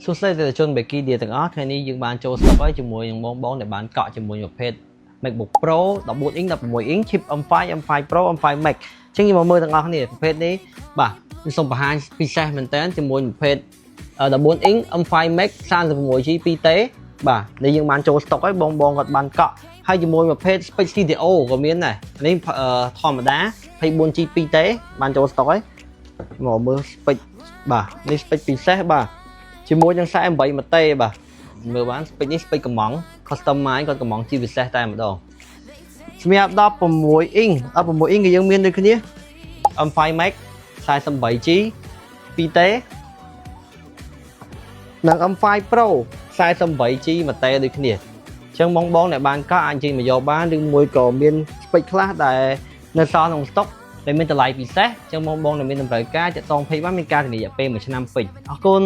សួស្តីទៅជនបេគីឌីទាំងអស់ថ្ងៃនេះយើងបានចូលស្តុកហើយជាមួយនឹងបងដែលបានកក់ជាមួយប្រភេទ MacBook Pro 14 inch 16 inch chip M5 M5 Pro M5 Max អញ្ចឹងយើងមកមើលទាំងអស់គ្នាប្រភេទនេះបាទខ្ញុំសូមបង្ហាញពិសេសមែនតើជាមួយប្រភេទ14 inch M5 Max 36GB 2T បាទនេះយើងបានចូលស្តុកហើយបងគាត់បានកក់ហើយជាមួយប្រភេទ Spec Studio ក៏មានដែរនេះធម្មតា 24GB 2T បានចូលស្តុកហើយមកមើល Spec បាទនេះ Spec ពិសេសបាទជាមួយនឹង48 MT បាទមើលបាន Spec នេះ Spec កំង Customize គាត់កំងជាពិសេសតែម្ដងសម្រាប់16 inch 16 inch ក៏យើងមានដូចគ្នា M5 Max 48GB 2T និង M5 Pro 48GB មួយតេដូចគ្នាអញ្ចឹងបងដែលបានកក់អាចចេញមកយកបានឬមួយក៏មាន Spec ខ្លះដែលនៅសល់ក្នុងស្តុកដែលមានតម្លៃពិសេសអញ្ចឹងបងដែលមានតម្រូវការចាក់តងពេកបានមានការធានារយៈពេល1ឆ្នាំពេញអរគុណ